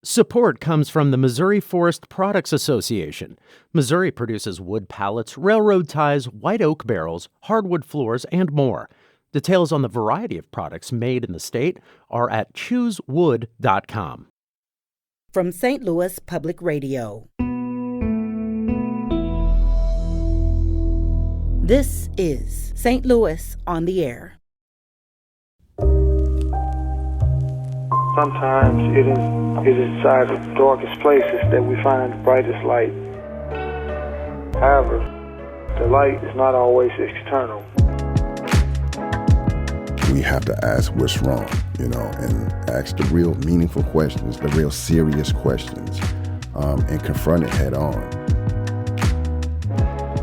Support comes from the Missouri Forest Products Association. Missouri produces wood pallets, railroad ties, white oak barrels, hardwood floors, and more. Details on the variety of products made in the state are at choosewood.com. From St. Louis Public Radio. This is St. Louis on the Air. Sometimes it is inside the darkest places that we find the brightest light. However, the light is not always external. We have to ask what's wrong, and ask the real meaningful questions, the real serious questions, and confront it head on.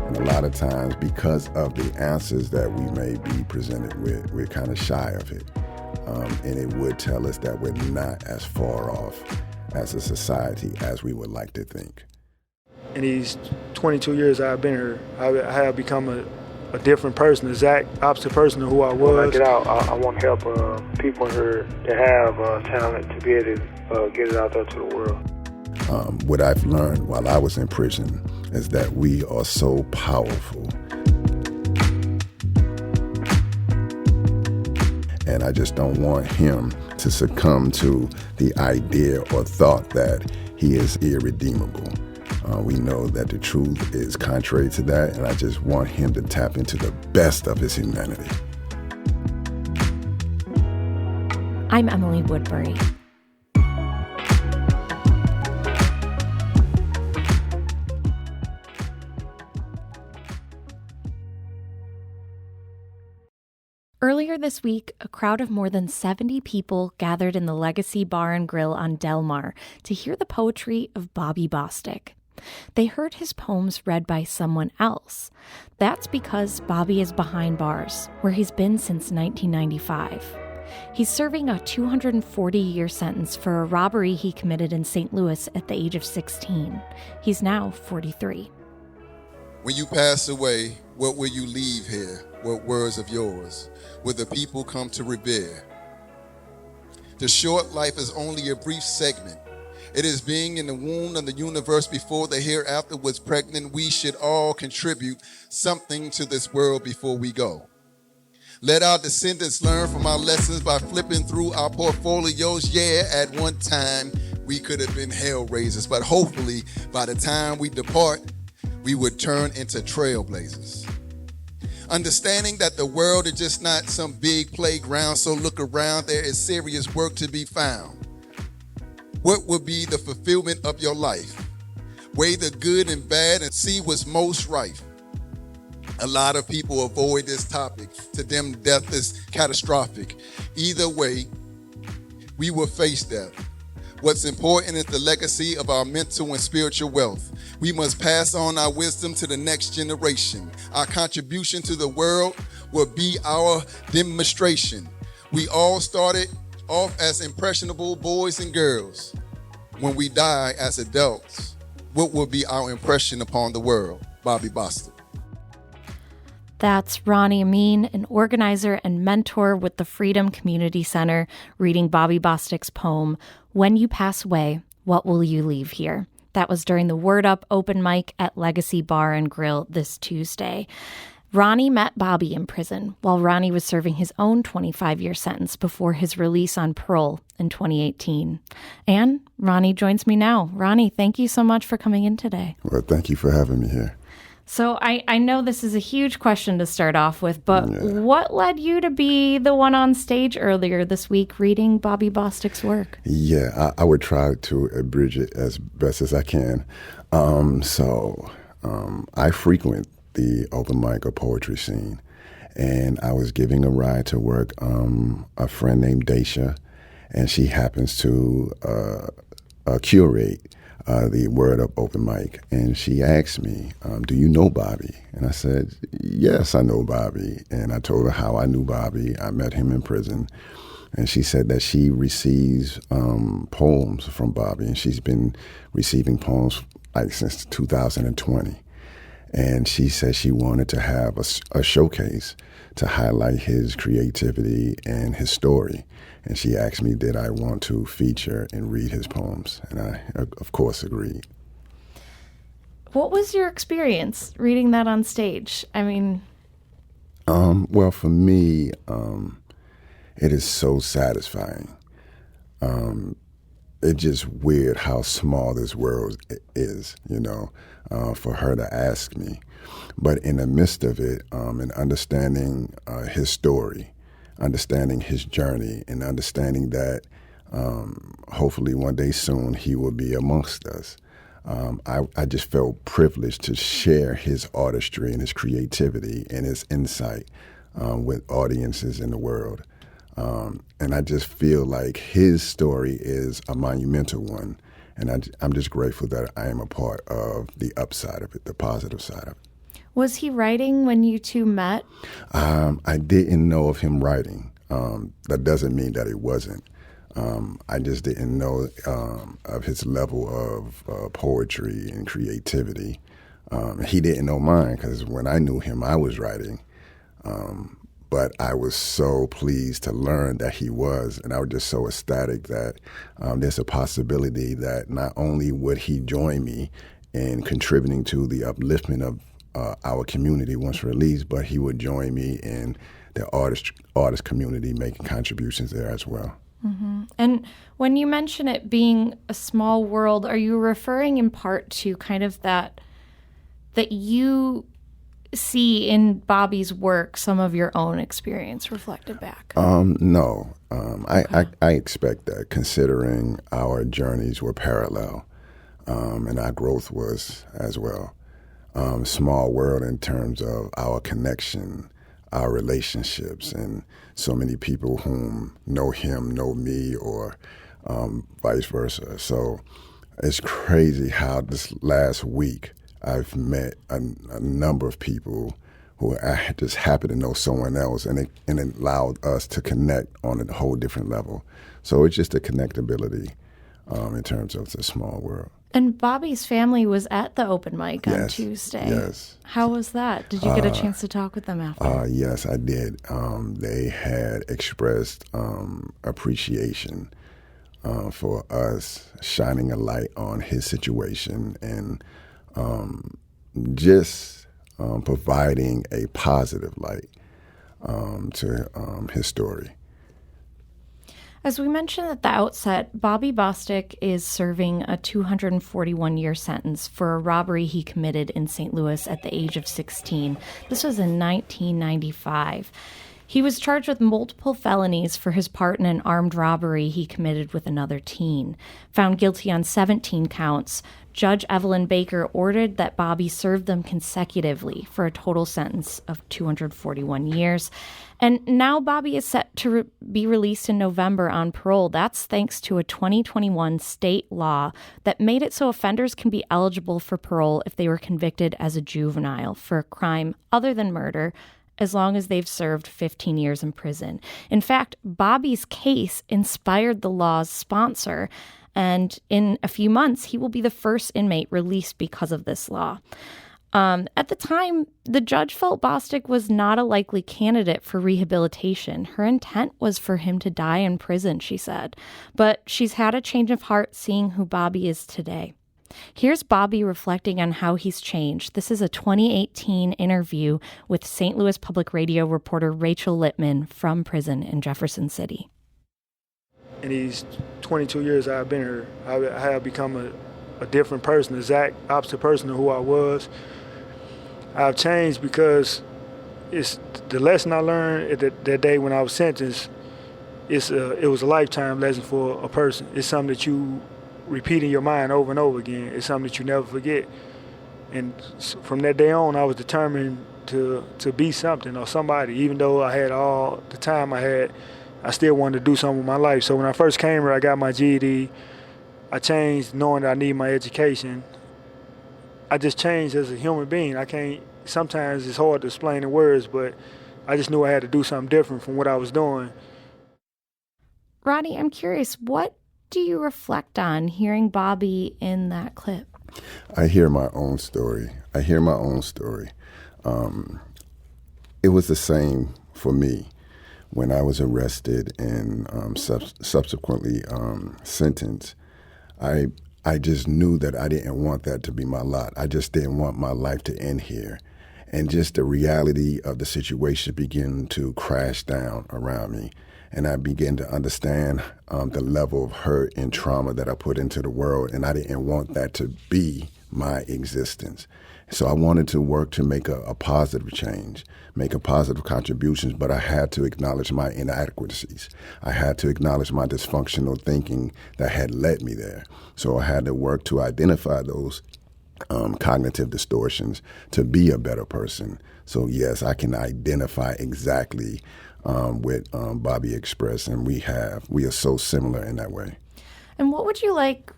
And a lot of times, because of the answers that we may be presented with, we're kind of shy of it. And it would tell us that we're not as far off as a society as we would like to think. In these 22 years I've been here, I have become a different person, exact opposite person of who I was. When I get out, I want to help people here that have talent to be able to get it out there to the world. What I've learned while I was in prison is that we are so powerful. And I just don't want him to succumb to the idea or thought that he is irredeemable. We know that the truth is contrary to that, and I just want him to tap into the best of his humanity. I'm Emily Woodbury. Earlier this week, a crowd of more than 70 people gathered in the Legacy Bar and Grill on Del Mar to hear the poetry of Bobby Bostic. They heard his poems read by someone else. That's because Bobby is behind bars, where he's been since 1995. He's serving a 240-year sentence for a robbery he committed in St. Louis at the age of 16. He's now 43. When you pass away, what will you leave here? What words of yours will the people come to revere? The short life is only a brief segment. It is being in the womb of the universe before the hereafter was pregnant. We should all contribute something to this world before we go. Let our descendants learn from our lessons by flipping through our portfolios. Yeah, at one time we could have been hellraisers, but hopefully by the time we depart, we would turn into trailblazers. Understanding that the world is just not some big playground, so look around, there is serious work to be found. What will be the fulfillment of your life? Weigh the good and bad and see what's most rife. A lot of people avoid this topic. To them, death is catastrophic. Either way, we will face death. What's important is the legacy of our mental and spiritual wealth. We must pass on our wisdom to the next generation. Our contribution to the world will be our demonstration. We all started off as impressionable boys and girls. When we die as adults, what will be our impression upon the world? Bobby Bostic. That's Ronnie Amiyn, an organizer and mentor with the Freedom Community Center, reading Bobby Bostic's poem, When You Pass Away, What Will You Leave Here? That was during the Word Up open mic at Legacy Bar and Grill this Tuesday. Ronnie met Bobby in prison while Ronnie was serving his own 25-year sentence before his release on parole in 2018. And Ronnie joins me now. Ronnie, thank you so much for coming in today. Well, thank you for having me here. So I know this is a huge question to start off with, but What led you to be the one on stage earlier this week reading Bobby Bostic's work? Yeah, I would try to abridge it as best as I can. I frequent the open mic or poetry scene, and I was giving a ride to work, a friend named Daisha, and she happens to curate the Word Up open mic, and she asked me, do you know Bobby? And I said, yes, I know Bobby. And I told her how I knew Bobby. I met him in prison. And she said that she receives poems from Bobby, and she's been receiving poems since 2020. And she said she wanted to have a showcase to highlight his creativity and his story. And she asked me, did I want to feature and read his poems? And I, of course, agreed. What was your experience reading that on stage? I mean... Well, for me, it is so satisfying. It's just weird how small this world is, for her to ask me. But in the midst of it, and understanding his story, understanding his journey, and understanding that hopefully one day soon he will be amongst us, I just felt privileged to share his artistry and his creativity and his insight with audiences in the world. And I just feel like his story is a monumental one. And I'm just grateful that I am a part of the upside of it, the positive side of it. Was he writing when you two met? I didn't know of him writing. That doesn't mean that he wasn't. I just didn't know of his level of poetry and creativity. He didn't know mine because when I knew him, I was writing. But I was so pleased to learn that he was, and I was just so ecstatic that there's a possibility that not only would he join me in contributing to the upliftment of our community once released, but he would join me in the artist community making contributions there as well. Mm-hmm. And when you mention it being a small world, are you referring in part to kind of that you see in Bobby's work some of your own experience reflected back? No. I expect that, considering our journeys were parallel, and our growth was as well. Small world in terms of our connection, our relationships, and so many people whom know him know me, or vice versa. So it's crazy how this last week I've met a number of people who I just happen to know someone else, and it allowed us to connect on a whole different level. So it's just a connectability in terms of the small world. And Bobby's family was at the open mic on Yes, Tuesday. yes. How was that? Did you get a chance to talk with them after? Yes, I did. They had expressed appreciation for us shining a light on his situation and just providing a positive light to his story. As we mentioned at the outset, Bobby Bostic is serving a 241-year sentence for a robbery he committed in St. Louis at the age of 16. This was in 1995. He was charged with multiple felonies for his part in an armed robbery he committed with another teen. Found guilty on 17 counts, Judge Evelyn Baker ordered that Bobby serve them consecutively for a total sentence of 241 years. And now Bobby is set to be released in November on parole. That's thanks to a 2021 state law that made it so offenders can be eligible for parole if they were convicted as a juvenile for a crime other than murder, as long as they've served 15 years in prison. In fact, Bobby's case inspired the law's sponsor, and in a few months, he will be the first inmate released because of this law. At the time, the judge felt Bostic was not a likely candidate for rehabilitation. Her intent was for him to die in prison, she said. But she's had a change of heart seeing who Bobby is today. Here's Bobby reflecting on how he's changed. This is a 2018 interview with St. Louis Public Radio reporter Rachel Littman from prison in Jefferson City. In these 22 years I've been here, I have become a different person, the exact opposite person of who I was. I've changed because it's the lesson I learned that day when I was sentenced. It was a lifetime lesson for a person. It's something that you repeat in your mind over and over again. It's something that you never forget. And from that day on, I was determined to be something or somebody. Even though I had all the time I had, I still wanted to do something with my life. So when I first came here, I got my GED. I changed knowing that I need my education. I just changed as a human being. Sometimes it's hard to explain in words, but I just knew I had to do something different from what I was doing. Ronnie, I'm curious, what do you reflect on hearing Bobby in that clip? I hear my own story. It was the same for me when I was arrested and subsequently sentenced. I just knew that I didn't want that to be my lot. I just didn't want my life to end here. And just the reality of the situation began to crash down around me. And I began to understand the level of hurt and trauma that I put into the world. And I didn't want that to be my existence. So I wanted to work to make a positive change, make a positive contributions, but I had to acknowledge my inadequacies. I had to acknowledge my dysfunctional thinking that had led me there. So I had to work to identify those cognitive distortions to be a better person. So yes, I can identify exactly with Bobby Express, and we are so similar in that way. And what would you like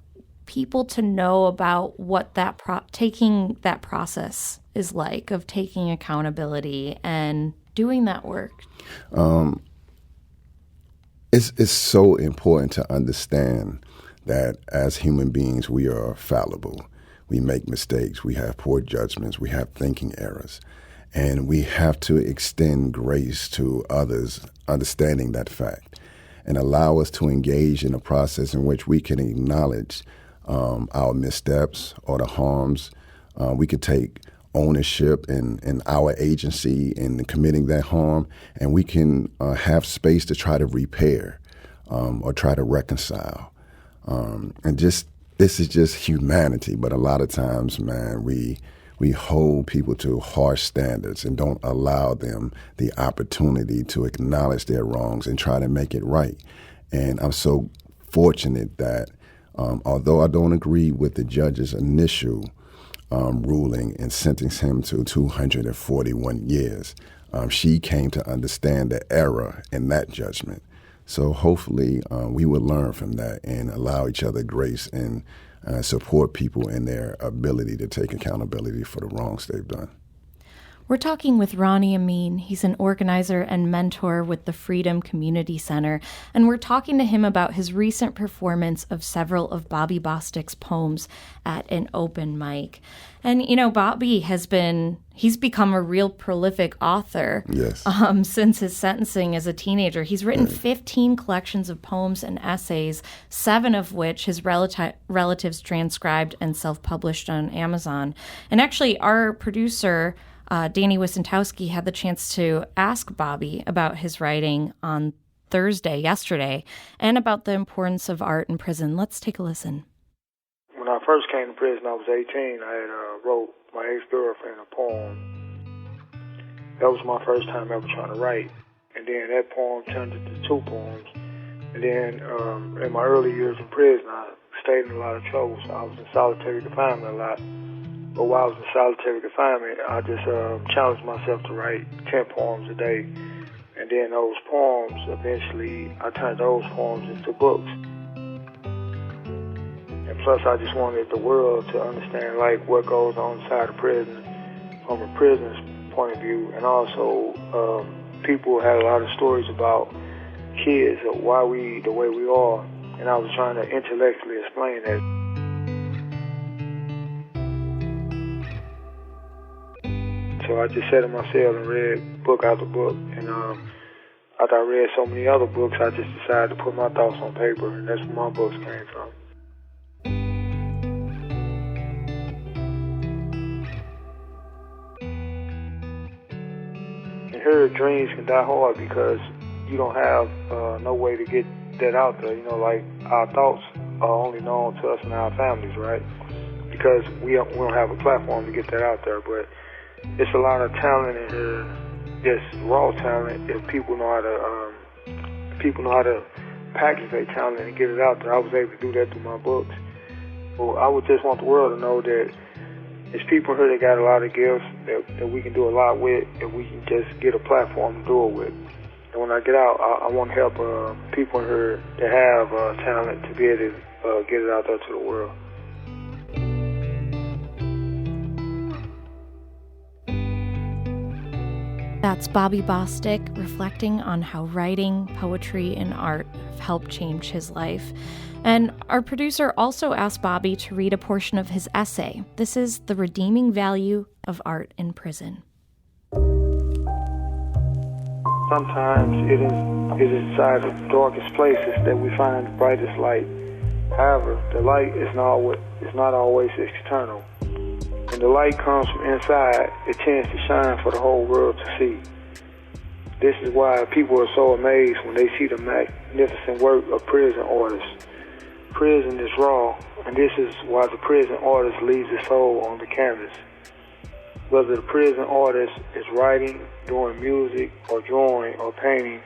people to know about what that taking that process is like, of taking accountability and doing that work? It's so important to understand that as human beings, we are fallible. We make mistakes. We have poor judgments. We have thinking errors. And we have to extend grace to others, understanding that fact, and allow us to engage in a process in which we can acknowledge our missteps or the harms. We could take ownership in our agency in committing that harm, and we can have space to try to repair or try to reconcile. This is just humanity, but a lot of times, man, we hold people to harsh standards and don't allow them the opportunity to acknowledge their wrongs and try to make it right. And I'm so fortunate that although I don't agree with the judge's initial ruling and sentenced him to 241 years, she came to understand the error in that judgment. So hopefully we will learn from that and allow each other grace and support people in their ability to take accountability for the wrongs they've done. We're talking with Ronnie Amiyn. He's an organizer and mentor with the Freedom Community Center, and we're talking to him about his recent performance of several of Bobby Bostic's poems at an open mic. And, you know, Bobby he's become a real prolific author. Yes. Since his sentencing as a teenager. He's written 15 collections of poems and essays, 7 of which his relatives transcribed and self-published on Amazon. And actually, our producer, Danny Wysentowski, had the chance to ask Bobby about his writing on yesterday, and about the importance of art in prison. Let's take a listen. When I first came to prison, I was 18. I had wrote my ex-girlfriend a poem. That was my first time ever trying to write. And then that poem turned into 2 poems. And then in my early years in prison, I stayed in a lot of trouble, so I was in solitary confinement a lot. But while I was in solitary confinement, I just challenged myself to write 10 poems a day. And then those poems, eventually, I turned those poems into books. And plus, I just wanted the world to understand, like, what goes on inside a prison from a prisoner's point of view. And also, people had a lot of stories about kids, of why we the way we are. And I was trying to intellectually explain that. So I just sat in my cell and read book after book. And after I read so many other books, I just decided to put my thoughts on paper, and that's where my books came from. And here, dreams can die hard because you don't have no way to get that out there. You know, like, our thoughts are only known to us and our families, right? Because we don't have a platform to get that out there. But it's a lot of talent in here, just raw talent. If people know how to package their talent and get it out there, I was able to do that through my books. Well, I would just want the world to know that there's people here that got a lot of gifts that we can do a lot with if we can just get a platform to do it with. And when I get out, I want to help people here that have talent to be able to get it out there to the world. That's Bobby Bostic reflecting on how writing, poetry, and art have helped change his life. And our producer also asked Bobby to read a portion of his essay. This is The Redeeming Value of Art in Prison. Sometimes it is inside the darkest places that we find the brightest light. However, the light is not always external. When the light comes from inside, it tends to shine for the whole world to see. This is why people are so amazed when they see the magnificent work of prison artists. Prison is raw, and this is why the prison artist leaves his soul on the canvas. Whether the prison artist is writing, doing music, or drawing, or painting,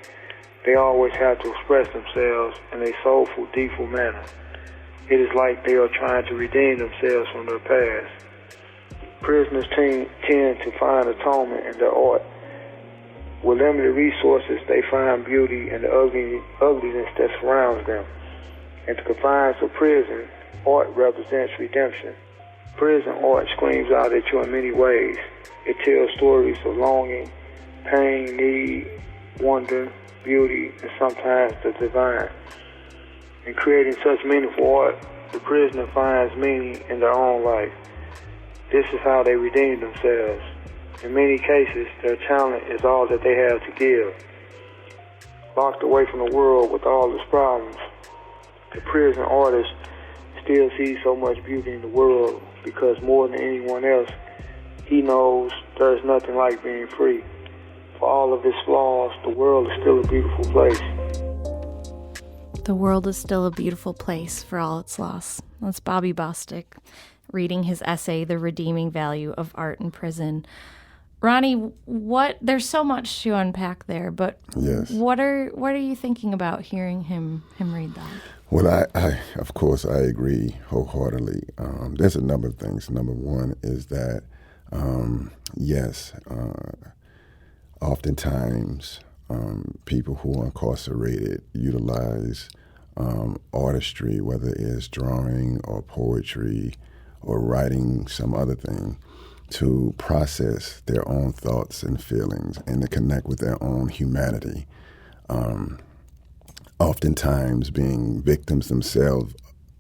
they always have to express themselves in a soulful, deepful manner. It is like they are trying to redeem themselves from their past. Prisoners tend to find atonement in their art. With limited resources, they find beauty in the ugliness that surrounds them. In the confines of prison, art represents redemption. Prison art screams out at you in many ways. It tells stories of longing, pain, need, wonder, beauty, and sometimes the divine. In creating such meaningful art, the prisoner finds meaning in their own life. This is how they redeem themselves. In many cases, their talent is all that they have to give. Locked away from the world with all its problems, the prison artist still sees so much beauty in the world because more than anyone else, he knows there's nothing like being free. For all of its flaws, the world is still a beautiful place. The world is still a beautiful place for all its loss. That's Bobby Bostic reading his essay, The Redeeming Value of Art in Prison. Ronnie, there's so much to unpack there, but yes. What are you thinking about hearing him read that? Well, I of course, I agree wholeheartedly. There's a number of things. Number one is that, yes, oftentimes people who are incarcerated utilize artistry, whether it's drawing or poetry or writing some other thing, to process their own thoughts and feelings and to connect with their own humanity. Oftentimes being victims themselves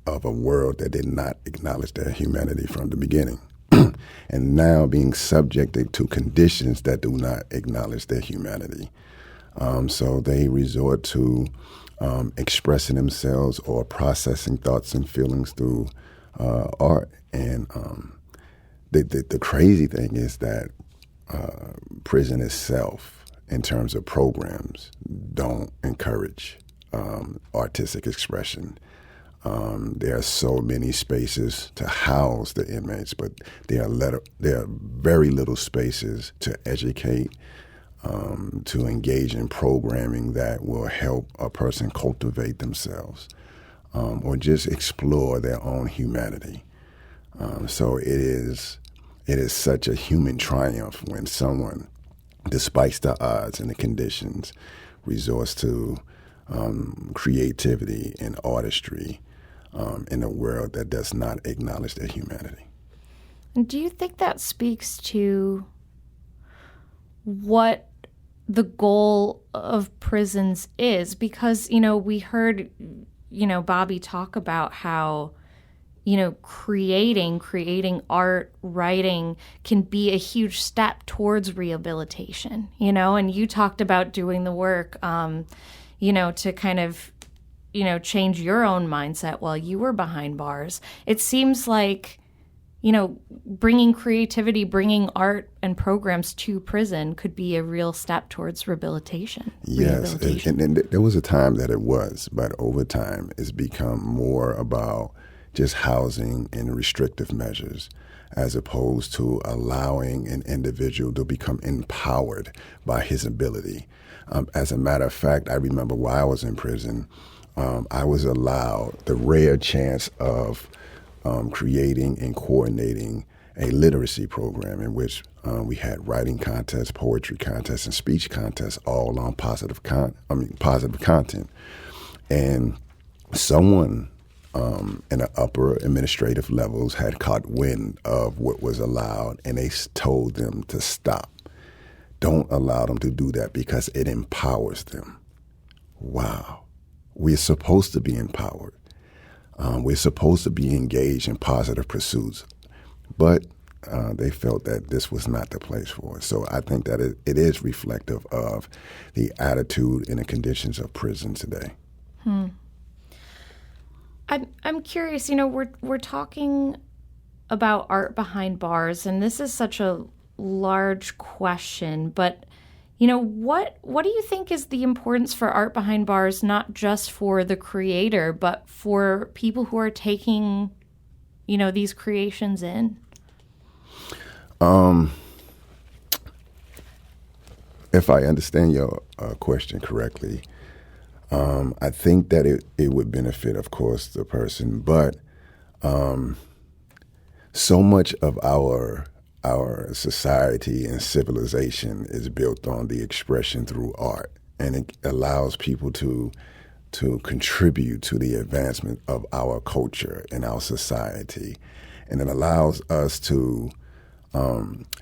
of a world that did not acknowledge their humanity from the beginning. And now being subjected to conditions that do not acknowledge their humanity. So they resort to expressing themselves or processing thoughts and feelings through art. And the crazy thing is that prison itself, in terms of programs, don't encourage artistic expression. There are so many spaces to house the inmates, but there are very little spaces to educate, to engage in programming that will help a person cultivate themselves or just explore their own humanity. So it is such a human triumph when someone, despite the odds and the conditions, resorts to creativity and artistry in a world that does not acknowledge their humanity. Do you think that speaks to what the goal of prisons is? Because, we heard, Bobby talk about how, creating art, writing can be a huge step towards rehabilitation, and you talked about doing the work, to kind of, change your own mindset while you were behind bars. It seems like, bringing creativity, bringing art and programs to prison could be a real step towards rehabilitation. Yes, and there was a time that it was, but over time it's become more about just housing and restrictive measures as opposed to allowing an individual to become empowered by his ability. As a matter of fact, I remember while I was in prison, I was allowed the rare chance of creating and coordinating a literacy program in which we had writing contests, poetry contests, and speech contests, all on positive content. And someone in the upper administrative levels had caught wind of what was allowed, and they told them to stop. don't allow them to do that because it empowers them. Wow. We're supposed to be empowered. We're supposed to be engaged in positive pursuits. But they felt that this was not the place for it. So I think that it is reflective of the attitude and the conditions of prison today. I'm curious, we're talking about art behind bars, and this is such a large question, but what do you think is the importance for art behind bars, not just for the creator, but for people who are taking, these creations in? If I understand your question correctly, I think that it would benefit, of course, the person, but so much of our society and civilization is built on the expression through art, and it allows people to contribute to the advancement of our culture and our society, and it allows us to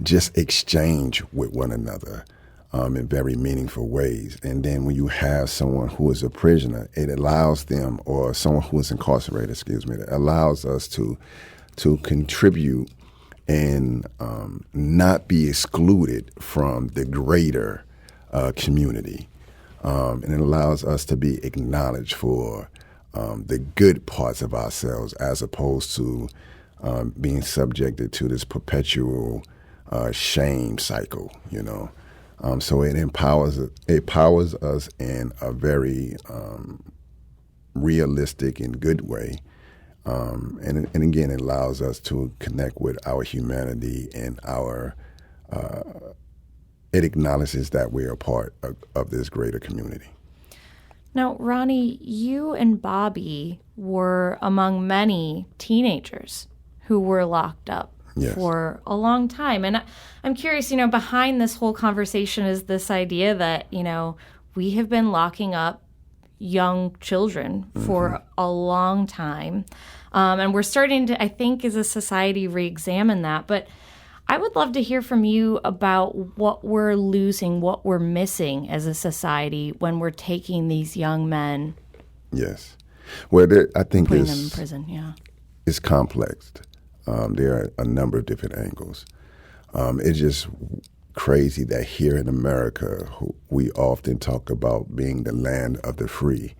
just exchange with one another in very meaningful ways. And then when you have someone who is a prisoner, it allows them, or someone who is incarcerated, it allows us to contribute and not be excluded from the greater community. And it allows us to be acknowledged for the good parts of ourselves, as opposed to being subjected to this perpetual shame cycle, So it empowers us in a very realistic and good way. And again, it allows us to connect with our humanity and it acknowledges that we're a part of this greater community. Now, Ronnie, you and Bobby were among many teenagers who were locked up for a long time. And I'm curious, behind this whole conversation is this idea that, we have been locking up young children for a long time. And we're starting to, I think, as a society, re-examine that. But I would love to hear from you about what we're losing, what we're missing as a society when we're taking these young men. Yes. Well, I think putting them in prison, it's complex. There are a number of different angles. It's just crazy that here in America, we often talk about being the land of the free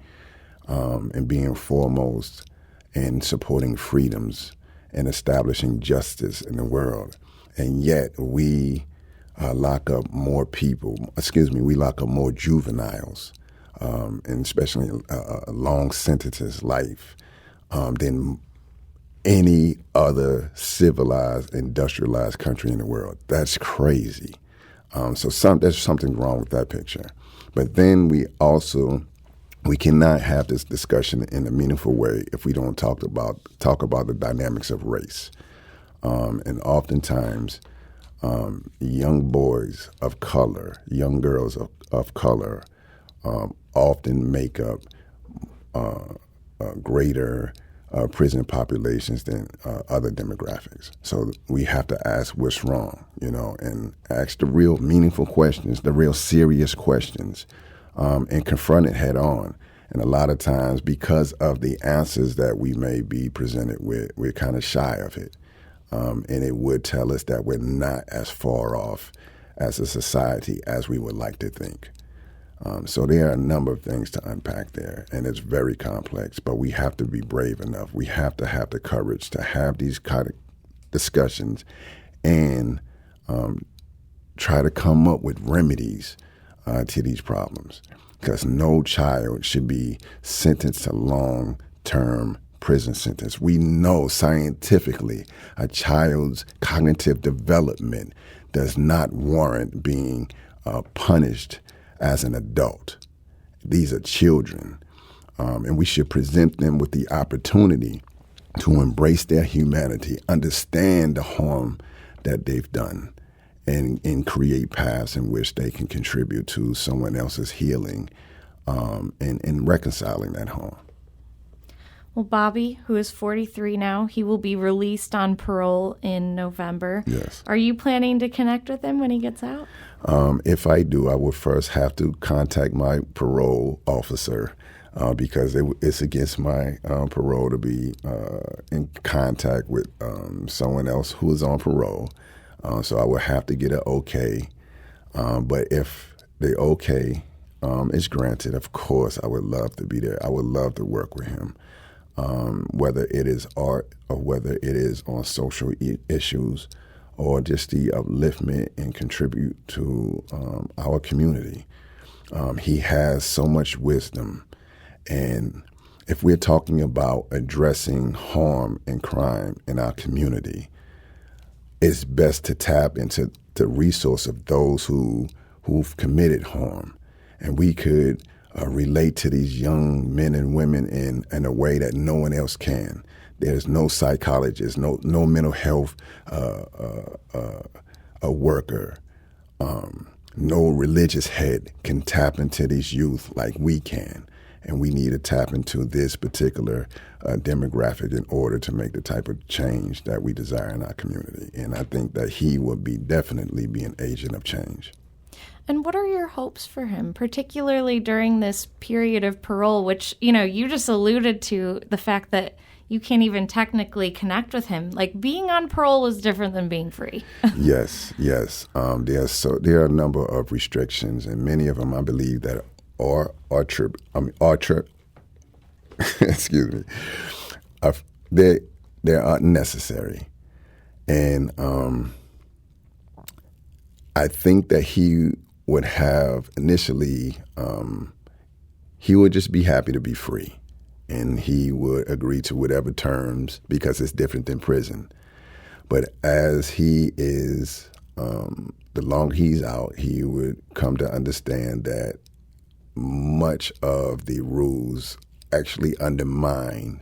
and being foremost in supporting freedoms and establishing justice in the world. And yet we lock up more we lock up more juveniles, and especially long sentences, life, than any other civilized, industrialized country in the world. That's crazy. So there's something wrong with that picture. But then we cannot have this discussion in a meaningful way if we don't talk about the dynamics of race. And oftentimes, young boys of color, young girls of color, often make up greater prison populations than other demographics. So we have to ask what's wrong, and ask the real meaningful questions, the real serious questions, and confront it head on. And a lot of times, because of the answers that we may be presented with, we're kind of shy of it. And it would tell us that we're not as far off as a society as we would like to think. So there are a number of things to unpack there, and it's very complex, but we have to be brave enough. We have to have the courage to have these kind of discussions and try to come up with remedies to these problems, because no child should be sentenced to long-term prison sentence. We know scientifically a child's cognitive development does not warrant being punished as an adult. These are children, and we should present them with the opportunity to embrace their humanity, understand the harm that they've done, and create paths in which they can contribute to someone else's healing and reconciling that harm. Well, Bobby, who is 43 now, he will be released on parole in November. Yes. Are you planning to connect with him when he gets out? If I do, I would first have to contact my parole officer because it's against my parole to be in contact with someone else who is on parole. So I would have to get an okay. But if the okay is granted, of course, I would love to be there. I would love to work with him. Whether it is art or whether it is on social issues or just the upliftment and contribute to our community. He has so much wisdom. And if we're talking about addressing harm and crime in our community, it's best to tap into the resource of those who've committed harm. And we could relate to these young men and women in a way that no one else can. There's no psychologist, no mental health a worker, no religious head can tap into these youth like we can. And we need to tap into this particular demographic in order to make the type of change that we desire in our community. And I think that he will definitely be an agent of change. And what are your hopes for him, particularly during this period of parole, which, you just alluded to the fact that you can't even technically connect with him. Like, being on parole is different than being free. Yes. There are a number of restrictions, and many of them I believe that excuse me, they are necessary. And I think that he would have initially, he would just be happy to be free. And he would agree to whatever terms because it's different than prison. But as he is, the longer he's out, he would come to understand that much of the rules actually undermine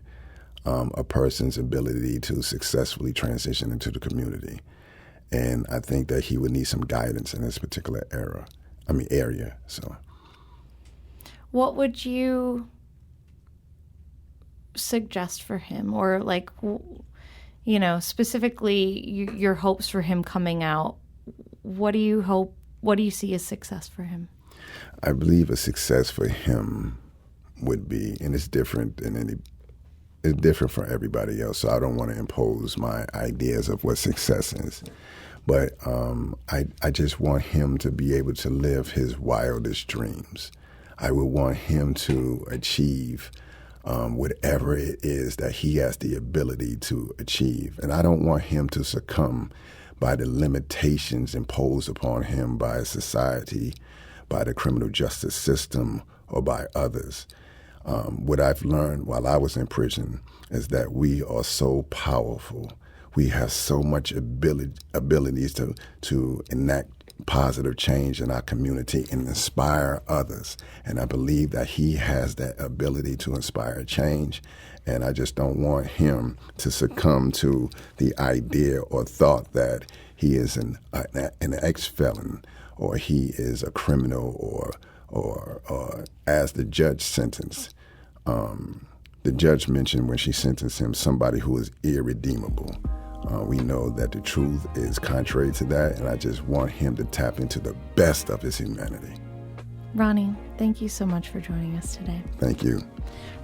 a person's ability to successfully transition into the community. And I think that he would need some guidance in this particular area. So, what would you suggest for him, or specifically your hopes for him coming out? What do you see as success for him? I believe a success for him would be, and it's different it's different for everybody else, so I don't want to impose my ideas of what success is. But I just want him to be able to live his wildest dreams. I would want him to achieve whatever it is that he has the ability to achieve. And I don't want him to succumb by the limitations imposed upon him by society, by the criminal justice system, or by others. What I've learned while I was in prison is that we are so powerful. We have so much abilities to enact positive change in our community and inspire others. And I believe that he has that ability to inspire change. And I just don't want him to succumb to the idea or thought that he is an ex-felon or he is a criminal or as the judge sentenced. The judge mentioned when she sentenced him somebody who is irredeemable. We know that the truth is contrary to that, and I just want him to tap into the best of his humanity. Ronnie, thank you so much for joining us today. Thank you.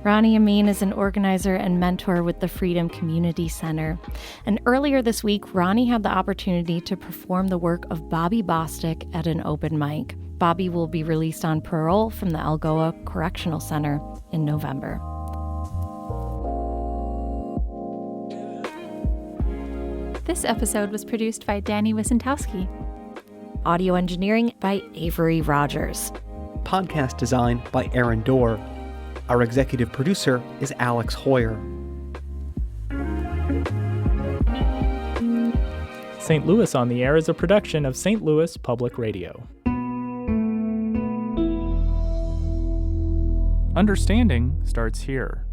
Ronnie Amiyn is an organizer and mentor with the Freedom Community Center. And earlier this week, Ronnie had the opportunity to perform the work of Bobby Bostic at an open mic. Bobby will be released on parole from the Algoa Correctional Center in November. This episode was produced by Danny Wysentowski. Audio engineering by Avery Rogers. Podcast design by Aaron Dorr. Our executive producer is Alex Hoyer. St. Louis on the Air is a production of St. Louis Public Radio. Understanding starts here.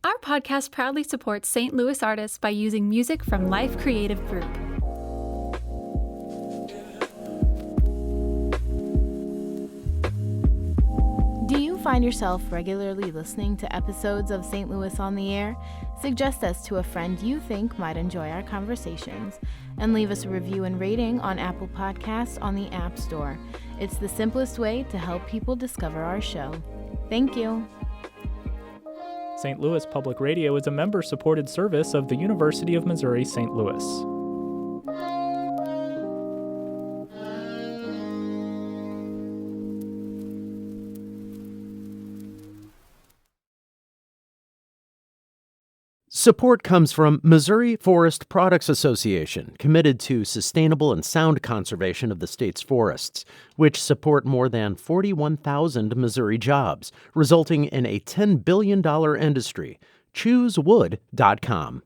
Our podcast proudly supports St. Louis artists by using music from Life Creative Group. Do you find find yourself regularly listening to episodes of St. Louis on the Air? Suggest us to a friend you think might enjoy our conversations, and leave us a review and rating on Apple Podcasts on the App Store. It's the simplest way to help people discover our show. Thank you. St. Louis Public Radio is a member-supported service of the University of Missouri St. Louis. Support comes from Missouri Forest Products Association, committed to sustainable and sound conservation of the state's forests, which support more than 41,000 Missouri jobs, resulting in a $10 billion industry. ChooseWood.com.